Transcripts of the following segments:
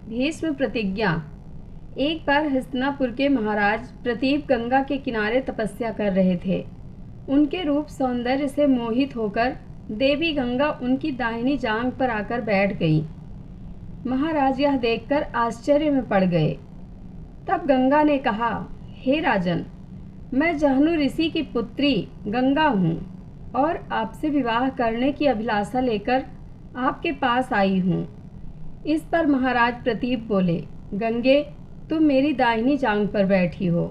भीष्म प्रतिज्ञा। एक बार हस्तिनापुर के महाराज प्रतीप गंगा के किनारे तपस्या कर रहे थे। उनके रूप सौंदर्य से मोहित होकर देवी गंगा उनकी दाहिनी जांघ पर आकर बैठ गई। महाराज यह देखकर आश्चर्य में पड़ गए। तब गंगा ने कहा, हे राजन, मैं जहनु ऋषि की पुत्री गंगा हूँ और आपसे विवाह करने की अभिलाषा लेकर आपके पास आई हूँ। इस पर महाराज प्रतीप बोले, गंगे, तुम मेरी दाहिनी जांघ पर बैठी हो।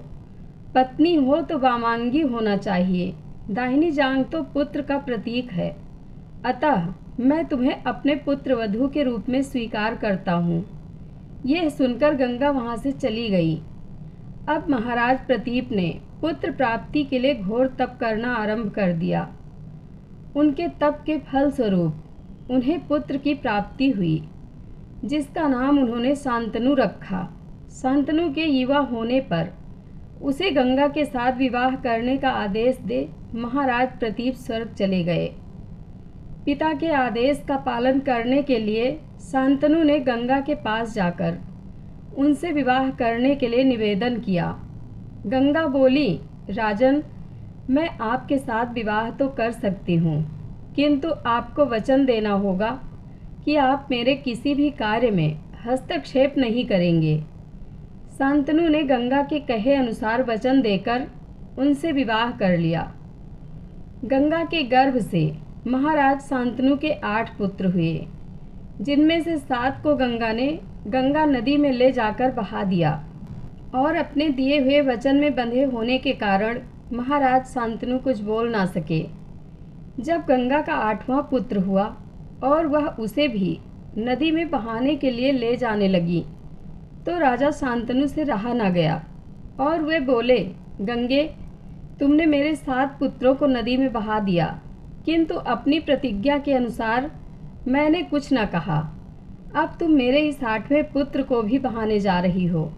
पत्नी हो तो वामांगी होना चाहिए। दाहिनी जांघ तो पुत्र का प्रतीक है। अतः मैं तुम्हें अपने पुत्र वधू के रूप में स्वीकार करता हूँ। यह सुनकर गंगा वहाँ से चली गई। अब महाराज प्रतीप ने पुत्र प्राप्ति के लिए घोर तप करना आरंभ कर दिया। उनके तप के फल स्वरूप उन्हें पुत्र की प्राप्ति हुई, जिसका नाम उन्होंने शांतनु रखा। शांतनु के युवा होने पर उसे गंगा के साथ विवाह करने का आदेश दे महाराज प्रतीप स्वर्ग चले गए। पिता के आदेश का पालन करने के लिए शांतनु ने गंगा के पास जाकर उनसे विवाह करने के लिए निवेदन किया। गंगा बोली, राजन, मैं आपके साथ विवाह तो कर सकती हूँ, किंतु आपको वचन देना होगा कि आप मेरे किसी भी कार्य में हस्तक्षेप नहीं करेंगे। शांतनु ने गंगा के कहे अनुसार वचन देकर उनसे विवाह कर लिया। गंगा के गर्भ से महाराज शांतनु के 8 पुत्र हुए, जिनमें से 7 को गंगा ने गंगा नदी में ले जाकर बहा दिया और अपने दिए हुए वचन में बंधे होने के कारण महाराज शांतनु कुछ बोल ना सके। जब गंगा का 8वां पुत्र हुआ और वह उसे भी नदी में बहाने के लिए ले जाने लगी, तो राजा शांतनु से रहा ना गया और वे बोले, गंगे, तुमने मेरे 7 पुत्रों को नदी में बहा दिया, किंतु अपनी प्रतिज्ञा के अनुसार मैंने कुछ न कहा। अब तुम मेरे इस 8वें पुत्र को भी बहाने जा रही हो।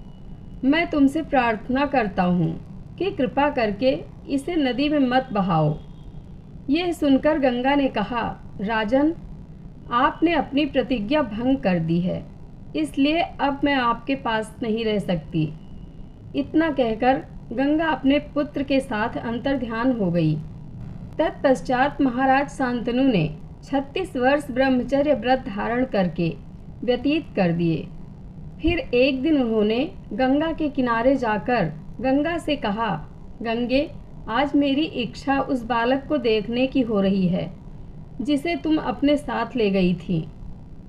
मैं तुमसे प्रार्थना करता हूँ कि कृपा करके इसे नदी में मत बहाओ। यह सुनकर गंगा ने कहा, राजन, आपने अपनी प्रतिज्ञा भंग कर दी है, इसलिए अब मैं आपके पास नहीं रह सकती। इतना कहकर गंगा अपने पुत्र के साथ अंतर्ध्यान हो गई। तत्पश्चात महाराज शांतनु ने 36 वर्ष ब्रह्मचर्य व्रत धारण करके व्यतीत कर दिए। फिर एक दिन उन्होंने गंगा के किनारे जाकर गंगा से कहा, गंगे, आज मेरी इच्छा उस बालक को देखने की हो रही है जिसे तुम अपने साथ ले गई थी।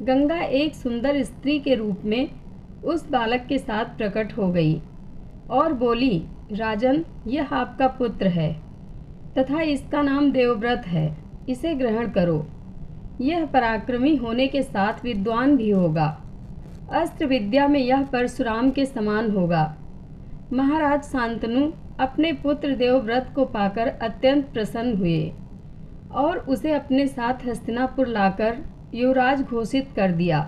गंगा एक सुंदर स्त्री के रूप में उस बालक के साथ प्रकट हो गई और बोली, राजन, यह आपका पुत्र है तथा इसका नाम देवव्रत है। इसे ग्रहण करो। यह पराक्रमी होने के साथ विद्वान भी होगा। अस्त्र विद्या में यह परशुराम के समान होगा। महाराज शांतनु अपने पुत्र देवव्रत को पाकर अत्यंत प्रसन्न हुए और उसे अपने साथ हस्तिनापुर लाकर युवराज घोषित कर दिया।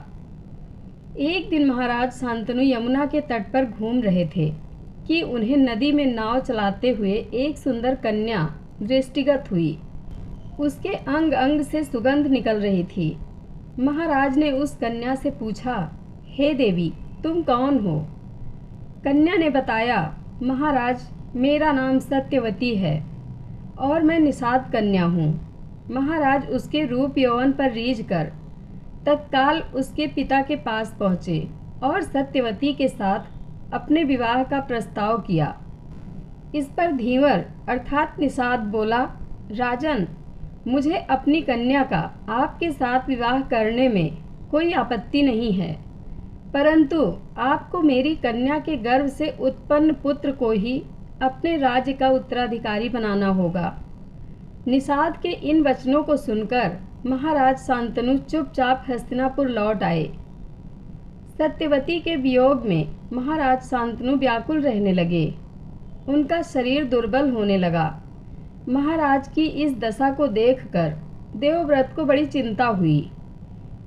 एक दिन महाराज शांतनु यमुना के तट पर घूम रहे थे कि उन्हें नदी में नाव चलाते हुए एक सुंदर कन्या दृष्टिगत हुई। उसके अंग अंग से सुगंध निकल रही थी। महाराज ने उस कन्या से पूछा, हे देवी, तुम कौन हो? कन्या ने बताया, महाराज, मेरा नाम सत्यवती है और मैं निषाद कन्या हूँ। महाराज उसके रूप यौवन पर रीझ कर तत्काल उसके पिता के पास पहुँचे और सत्यवती के साथ अपने विवाह का प्रस्ताव किया। इस पर धीवर अर्थात निषाद बोला, राजन, मुझे अपनी कन्या का आपके साथ विवाह करने में कोई आपत्ति नहीं है, परंतु आपको मेरी कन्या के गर्भ से उत्पन्न पुत्र को ही अपने राज्य का उत्तराधिकारी बनाना होगा। निषाद के इन वचनों को सुनकर महाराज शांतनु चुपचाप हस्तिनापुर लौट आए। सत्यवती के वियोग में महाराज शांतनु व्याकुल रहने लगे। उनका शरीर दुर्बल होने लगा। महाराज की इस दशा को देखकर देवव्रत को बड़ी चिंता हुई।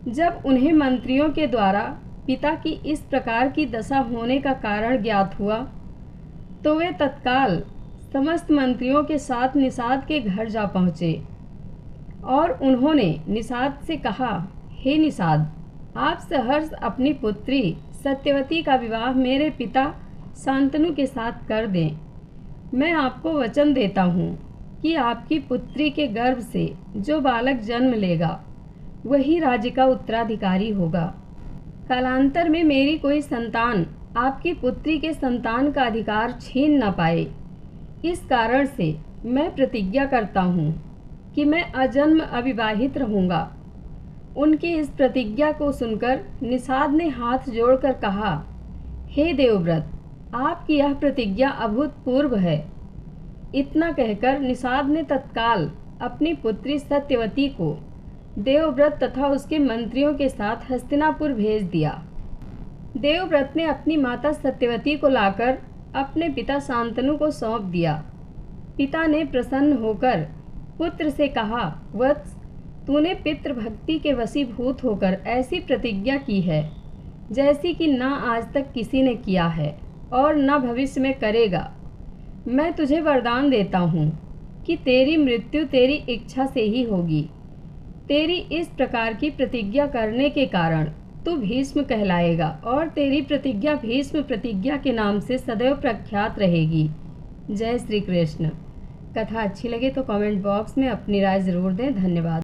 जब उन्हें मंत्रियों के द्वारा पिता की इस प्रकार की दशा होने का कारण ज्ञात हुआ, तो वे तत्काल समस्त मंत्रियों के साथ निषाद के घर जा पहुँचे और उन्होंने निषाद से कहा, हे निषाद, आप सहर्ष अपनी पुत्री सत्यवती का विवाह मेरे पिता शांतनु के साथ कर दें। मैं आपको वचन देता हूँ कि आपकी पुत्री के गर्भ से जो बालक जन्म लेगा वही राज्य का उत्तराधिकारी होगा। कालांतर में मेरी कोई संतान आपकी पुत्री के संतान का अधिकार छीन न पाए। इस कारण से मैं प्रतिज्ञा करता हूँ कि मैं अजन्म अविवाहित रहूँगा। उनकी इस प्रतिज्ञा को सुनकर निषाद ने हाथ जोड़कर कहा, हे देवव्रत, आपकी यह प्रतिज्ञा अभूतपूर्व है। इतना कहकर निषाद ने तत्काल अपनी पुत्री सत्यवती को देवव्रत तथा उसके मंत्रियों के साथ हस्तिनापुर भेज दिया। देवव्रत ने अपनी माता सत्यवती को लाकर अपने पिता शांतनु को सौंप दिया। पिता ने प्रसन्न होकर पुत्र से कहा, वत्स, तूने पितृभक्ति के वशीभूत होकर ऐसी प्रतिज्ञा की है जैसी कि न आज तक किसी ने किया है और न भविष्य में करेगा। मैं तुझे वरदान देता हूँ कि तेरी मृत्यु तेरी इच्छा से ही होगी। तेरी इस प्रकार की प्रतिज्ञा करने के कारण तू भीष्म कहलाएगा और तेरी प्रतिज्ञा भीष्म प्रतिज्ञा के नाम से सदैव प्रख्यात रहेगी। जय श्री कृष्ण। कथा अच्छी लगे तो कमेंट बॉक्स में अपनी राय ज़रूर दें। धन्यवाद।